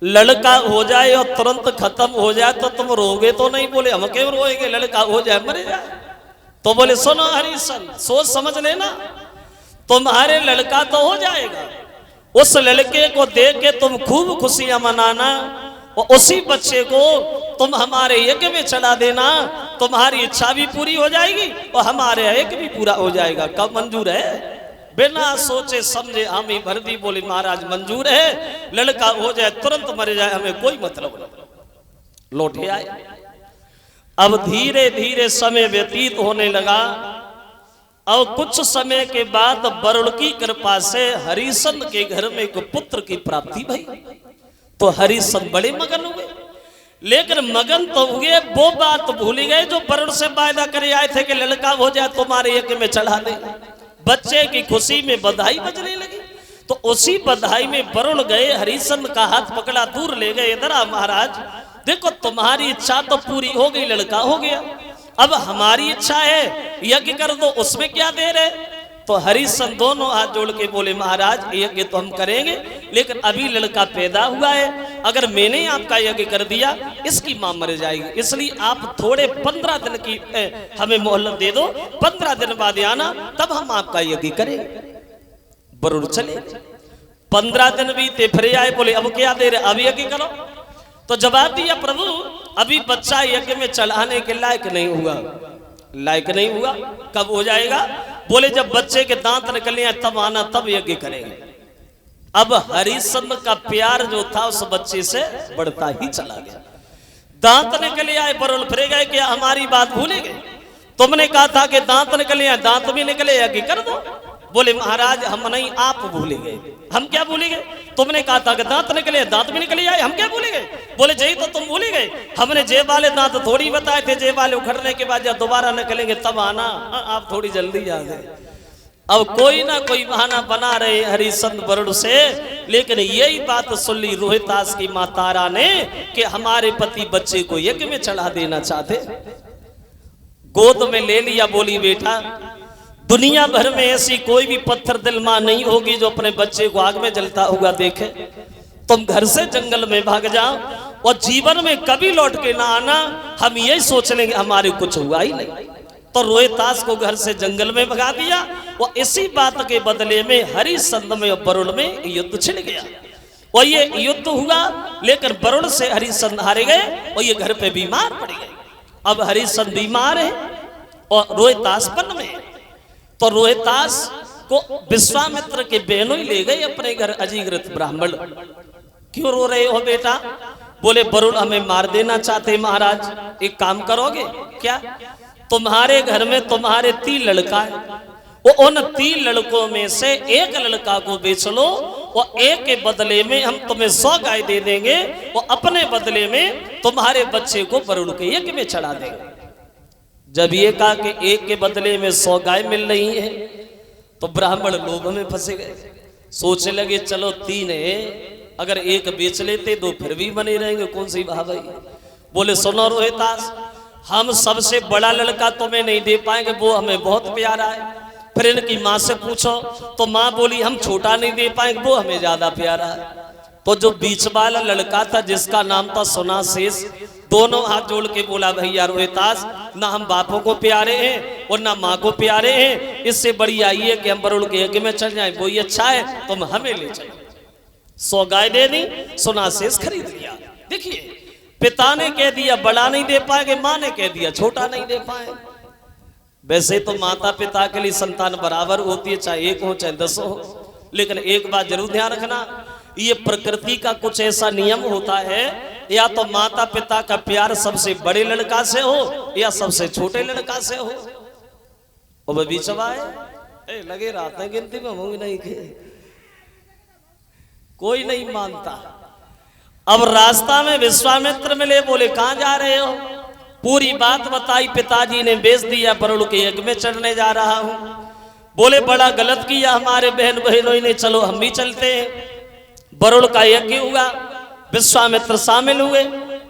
लड़का हो जाए और तुरंत खत्म हो जाए तो तुम रोगे तो नहीं। बोले हम क्यों रोएंगे, लड़का हो जाए मर जाए। तो बोले सुनो हरिशन, सोच समझ लेना, तुम्हारे लड़का तो हो जाएगा, उस लड़के को देख के तुम खूब खुशियां मनाना और उसी बच्चे को तुम हमारे यज्ञ में चढ़ा देना, तुम्हारी इच्छा भी पूरी हो जाएगी और हमारे यज्ञ भी पूरा हो जाएगा। कब मंजूर है? बिना सोचे समझे हामी भर दी। बोले महाराज मंजूर है, लड़का हो जाए तुरंत मर जाए हमें कोई मतलब नहीं। लौटे आए। अब धीरे धीरे समय व्यतीत होने लगा और कुछ समय के बाद वरुण की कृपा से हरिशन के घर में एक पुत्र की प्राप्ति भई। तो हरिशन बड़े मगन हुए, लेकिन मगन तो हुए वो बात भूल गए जो वरुण से वायदा करे आए थे कि लड़का हो जाए तुम्हारे यज्ञ में चढ़ा दे। बच्चे की खुशी में बधाई बजने लगी। तो उसी बधाई में वरुण गए, हरिशन का हाथ पकड़ा, दूर ले गए। इधर आ महाराज, देखो तुम्हारी इच्छा तो पूरी हो गई, लड़का हो गया, अब हमारी इच्छा है यज्ञ कर दो, उसमें क्या देर है। तो हरिशन दोनों हाथ जोड़ के बोले महाराज यज्ञ तो हम करेंगे, लेकिन अभी लड़का पैदा हुआ है, अगर मैंने आपका यज्ञ कर दिया इसकी मां मर जाएगी, इसलिए आप थोड़े 15 दिन की हमें मोहलत दे दो, 15 दिन बाद आना, तब हम आपका यज्ञ करेंगे। वरुण चले। 15 दिन बीते, फिर आए, बोले अब क्या दे रहे, अब यज्ञ करो। तो जवाब दिया प्रभु अभी बच्चा यज्ञ में चढ़ाने के लायक नहीं हुआ। लायक नहीं हुआ, कब हो जाएगा? बोले जब बच्चे के दांत निकले तब आना, तब यज्ञ करेंगे। अब हरिशन का प्यार जो था उस बच्चे से बढ़ता ही चला गया। दांत निकले आए, वरुण फिर गए कि हमारी बात भूले गए, तुमने कहा था कि दांत निकले आए, दांत भी निकले, यज्ञ कर दो। बोले महाराज हम नहीं, आप भूले गए। हम क्या भूले गए? तुमने कहा था कि दांत निकले, दांत भी निकले आए, हम क्या भूले गए? बोले जय तो तुम भूले गए, हमने जेब वाले दांत थोड़ी बताए थे, जेब वाले उखड़ने के बाद जब दोबारा निकलेंगे तब आना, आप थोड़ी जल्दी आ गए। अब कोई ना कोई बहाना बना रहे हरिशन वरुण से, लेकिन यही बात सुन ली रोहितास की मां तारा ने कि हमारे पति बच्चे को यज्ञ में चढ़ा देना चाहते। गोद में ले लिया, बोली बेटा दुनिया भर में ऐसी कोई भी पत्थर दिल मां नहीं होगी जो अपने बच्चे को आग में जलता हुआ देखे। तुम घर से जंगल में भाग जाओ और जीवन में कभी लौट के ना आना, हम यही सोच लेंगे हमारे कुछ हुआ ही नहीं। तो रोहितास को घर से जंगल में भगा दिया और इसी बात के बदले में हरिश्चंद्र में और वरुण में युद्ध छिड़ गया और ये युद्ध हुआ, लेकिन वरुण से हरिश्चंद्र हारे गए और ये घर पे बीमार पड़ गए। अब हरिश्चंद्र बीमार है और रोहितास वन में। तो रोहितास को विश्वामित्र के बहनों ही ले गए अपने घर, अजीकृत ब्राह्मण। क्यों रो रहे हो बेटा? बोले वरुण हमें मार देना चाहते महाराज, एक काम करोगे क्या? तुम्हारे घर में तुम्हारे 3 लड़का है, वो उन 3 लड़कों में से एक लड़का को बेच लो और एक के बदले में हम तुम्हें 100 गाय दे देंगे और अपने बदले में तुम्हारे बच्चे को वरुण के यज्ञ में चढ़ा देंगे। जब ये कहा कि एक के बदले में 100 गाय मिल रही है तो ब्राह्मण लोभ में फंसे गए। सोचने लगे चलो 3 है, अगर एक बेच लेते तो फिर भी बने रहेंगे, कौन सी भाई। बोले सुनो रोहितास, हम सबसे बड़ा लड़का तुम्हें नहीं दे पाएंगे, वो हमें बहुत प्यारा है। फिर इनकी माँ से पूछो तो माँ बोली हम छोटा नहीं दे पाएंगे, वो हमें ज्यादा प्यारा है। तो जो बीच वाला लड़का था जिसका नाम था सुनाशेष, दोनों हाथ जोड़ के बोला भैया रोहितास, ना हम बापों को प्यारे हैं और ना माँ को प्यारे हैं, इससे बड़ी आई है कि हम वरुण के यज्ञ में चल जाए, वो ही अच्छा है, तुम हमें ले चलो। 100 गाय दे दी, सुनाशेष खरीद लिया। देखिए पिता ने कह दिया बड़ा नहीं दे पाएंगे, माँ ने कह दिया छोटा नहीं दे पाए। वैसे तो माता पिता के लिए संतान बराबर होती है, चाहे 1 हो चाहे 10 हो, लेकिन एक बात जरूर ध्यान रखना, ये प्रकृति का कुछ ऐसा नियम होता है, या तो माता पिता का प्यार सबसे बड़े लड़का से हो या सबसे छोटे लड़का से हो। और बीचवा है लगे रहते हैं गिनती में होंगे नहीं के, कोई नहीं मानता। अब रास्ता में विश्वामित्र मिले, बोले कहां जा रहे हो? पूरी बात बताई, पिताजी ने बेच दिया, वरुण के यज्ञ में चढ़ने जा रहा हूं। बोले बड़ा गलत किया हमारे बहन बहनों ने, चलो हम भी चलते हैं। वरुण का यज्ञ हुआ, विश्वामित्र शामिल हुए।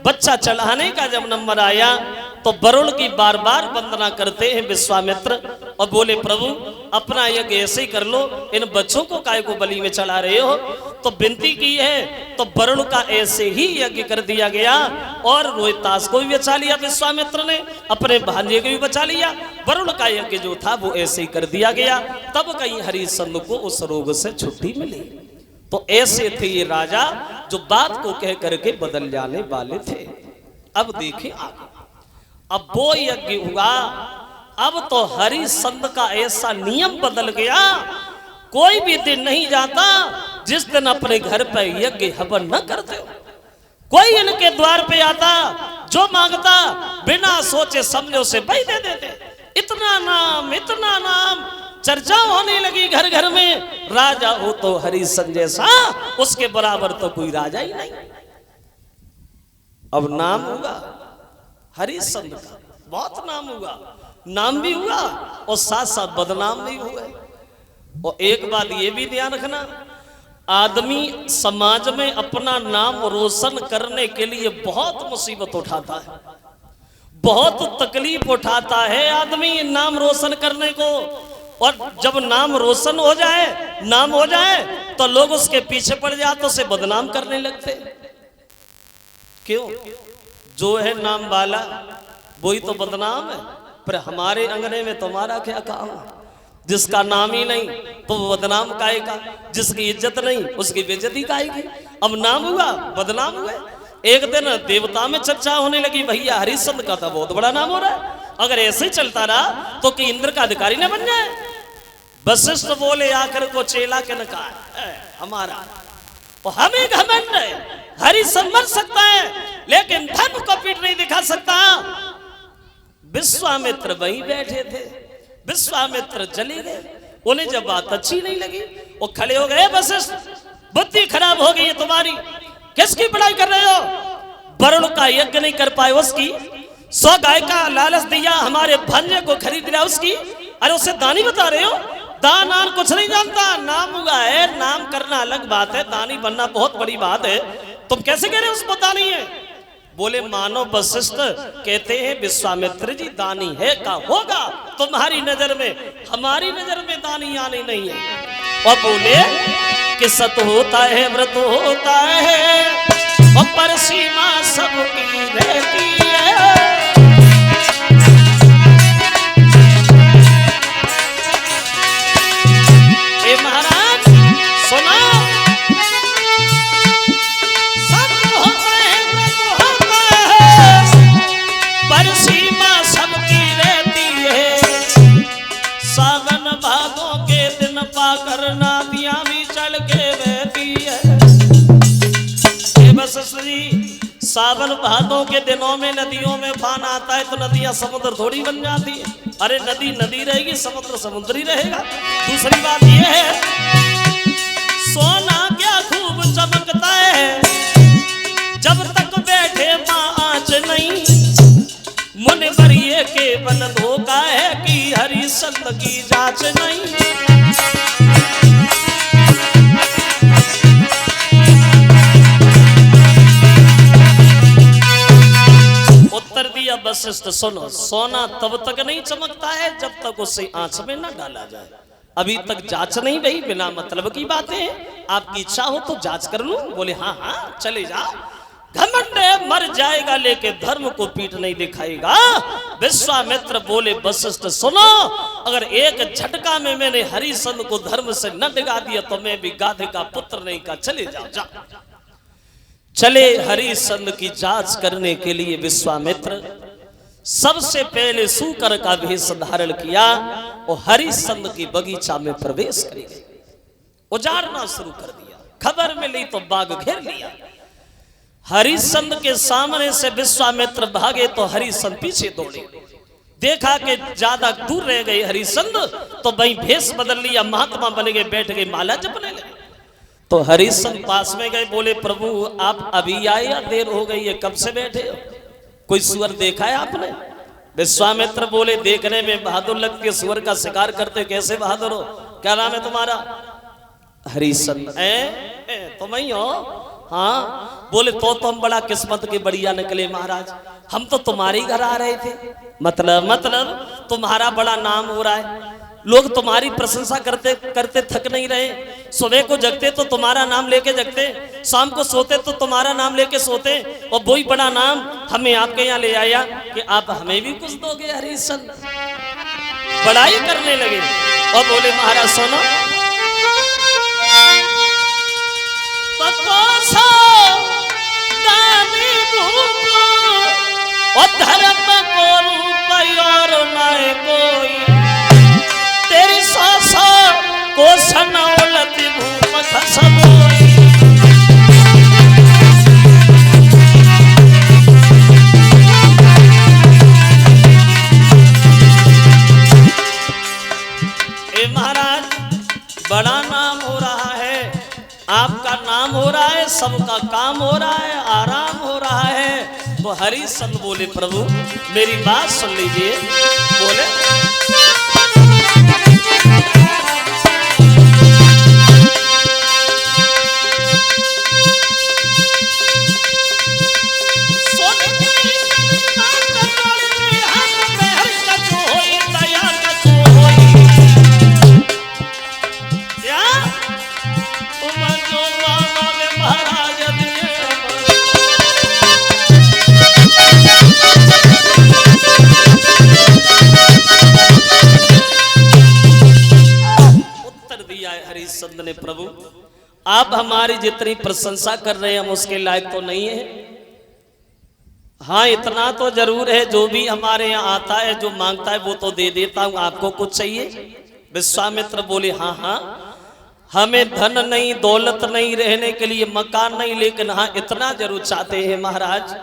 बच्चा चढ़ाने का जब नंबर आया तो वरुण की बार बार वंदना करते हैं विश्वामित्र और बोले प्रभु अपना यज्ञ ऐसे ही कर लो, इन बच्चों को काय को बलि में चढ़ा रहे हो? तो विनती की है, तो वरुण का ऐसे ही यज्ञ कर दिया गया और रोहितास को भी बचा लिया विश्वामित्र ने, अपने भांजे को भी बचा लिया। वरुण का यज्ञ जो था वो ऐसे ही कर दिया गया। तब कहीं हरिश्चंद्र को उस रोग से छुट्टी मिली। तो ऐसे थे ये राजा जो बात को कह करके बदल जाने वाले थे। अब देखें आगे, अब वो यज्ञ हुआ। अब तो हरिश्चंद्र का ऐसा नियम बदल गया, कोई भी दिन नहीं जाता जिस दिन अपने घर पर यज्ञ हवन न करते हो। कोई इनके द्वार पे आता, जो मांगता बिना सोचे समझे उसे वही दे देते। इतना नाम चर्चा होने लगी घर घर में। राजा हो तो हरिश्चंद्र जैसा, उसके बराबर तो कोई राजा ही नहीं। अब नाम हुआ हरिश्चंद्र का, बहुत नाम हुआ, नाम भी हुआ और साथ साथ बदनाम भी हुए। और एक बात ये भी ध्यान रखना, आदमी समाज में अपना नाम रोशन करने के लिए बहुत मुसीबत उठाता है, बहुत तकलीफ उठाता है आदमी नाम रोशन करने को। और जब नाम रोशन हो जाए, नाम हो जाए, तो लोग उसके पीछे पड़ जाते, उसे बदनाम करने लगते। क्यों? जो है नाम वाला वही तो बदनाम है। पर हमारे अंगने में तुम्हारा क्या काम? जिसका नाम ही नहीं तो वो बदनाम काएगा, जिसकी इज्जत नहीं उसकी बेइज्जती काएगी। अब नाम हुआ, बदनाम हुए। एक दिन देवता में चर्चा होने लगी, भैया हरिश्चंद्र का था बहुत बड़ा नाम हो रहा है, अगर ऐसे ही चलता रहा तो कि इंद्र का अधिकारी न बन जाए। वशिष्ठ बोले आकर को चेला के न कहा हमारा, तो हमें घमंड है, हरिश्चंद्र मर सकता है लेकिन धर्म को पीठ नहीं दिखा सकता। विश्वामित्र वहीं बैठे थे, विश्वामित्र चले गए। उन्हें जब बात अच्छी नहीं लगी वो खड़े हो गए, वशिष्ठ बुद्धि खराब हो गई है तुम्हारी, किसकी पढ़ाई कर रहे हो? वरुण का यज्ञ नहीं कर पाए उसकी, 100 गाय का लालच दिया, हमारे भांजे को खरीद लिया उसकी, अरे उसे दानी बता रहे हो? दान आन कुछ नहीं जानता, नाम हुआ है, नाम करना अलग बात है, दानी बनना बहुत बड़ी बात है। तुम कैसे कह रहे हो उसको दानी है? बोले मानो वशिष्ठ कहते हैं विश्वामित्र जी दानी है का होगा तुम्हारी नजर में, हमारी नजर में दानी आनी नहीं है। और बोले कि सत होता है व्रत होता है और पर सीमा सबकी रहती है। ए महाराज सुना, सावन भादों के दिनों में नदियों में फान आता है तो नदियां समुद्र थोड़ी बन जाती है। अरे नदी नदी रहेगी, समुद्र समुद्र ही रहेगा। दूसरी बात यह है, सोना क्या खूब चमकता है जब तक बैठे माँ आँच नहीं। मुन बरिए के बन धोखा है कि हरिश्चंद्र की जांच नहीं। उत्तर दिया वशिष्ठ सुनो, सोना तब तक नहीं चमकता है जब तक उसे आंच में न डाला जाए। अभी तक जांच नहीं भई, बिना मतलब की बातें हैं, आपकी इच्छा हो तो जांच कर लूं। बोले हाँ हाँ चले जाओ। घमंड है, मर जाएगा लेकिन धर्म को पीठ नहीं दिखाएगा। विश्वामित्र बोले वशिष्ठ सुनो, अगर एक झटका में मैंने हरिश्चंद्र को धर्म से न डिगा दिया तो मैं भी गाधे का पुत्र नहीं का। चले जाओ जाओ। चले हरिश्चंद्र की जांच करने के लिए विश्वामित्र सबसे पहले सूकर का भेष धारण किया और हरिश्चंद्र की बगीचा में प्रवेश कर गए। उजाड़ना शुरू कर दिया, खबर मिली तो बाग घेर लिया। हरिश्चंद्र के सामने से विश्वामित्र भागे तो हरिश्चंद्र पीछे दौड़े। देखा कि ज्यादा दूर रह गए हरिश्चंद्र तो वहीं भेष बदल लिया, महात्मा बन गए, बैठ गए, माला जपने लगे। तो हरिश्चंद्र पास में गए, बोले प्रभु आप अभी आए या देर हो गई है, कब से बैठे हो? कोई सुअर देखा है आपने? विश्वामित्र बोले देखने में बहादुर लगती है, सुअर का शिकार करते कैसे बहादुर हो? क्या नाम है तुम्हारा? हरिश्चंद्र। तुम ही हो? हाँ। बोले तो हम बड़ा किस्मत के बढ़िया निकले महाराज, हम तो तुम्हारे घर आ रहे थे। मतलब तुम्हारा बड़ा नाम हो रहा है। लोग तुम्हारी प्रशंसा करते करते थक नहीं रहे। सुबह को जगते तो तुम्हारा नाम लेके जगते, शाम को सोते तो तुम्हारा नाम लेके सोते, और वही बड़ा नाम हमें आपके यहाँ ले आया कि आप हमें भी कुछ दोगे हरिश्चंद्र। बड़ाई करने लगे और बोले महाराज सुनो, और धर्म को रूप और नाय कोई, तेरी सौ को सनौलति भूप खसबोई। ए महाराज, बड़ा नाम हो रहा है, आपका नाम हो रहा है, सबका काम हो रहा है, आराम हो रहा है। तो हरिश्चंद्र बोले प्रभु मेरी बात सुन लीजिए। बोले हरिश्चंद्र ने, प्रभु आप हमारी जितनी प्रशंसा कर रहे हैं हम उसके लायक तो नहीं है। हाँ इतना तो जरूर है, जो भी हमारे यहाँ आता है जो मांगता है वो तो दे देता हूँ, आपको कुछ चाहिए? विश्वामित्र बोले हाँ हाँ, हमें धन नहीं, दौलत नहीं, रहने के लिए मकान नहीं, लेकिन हाँ इतना जरूर चाहते हैं महाराज,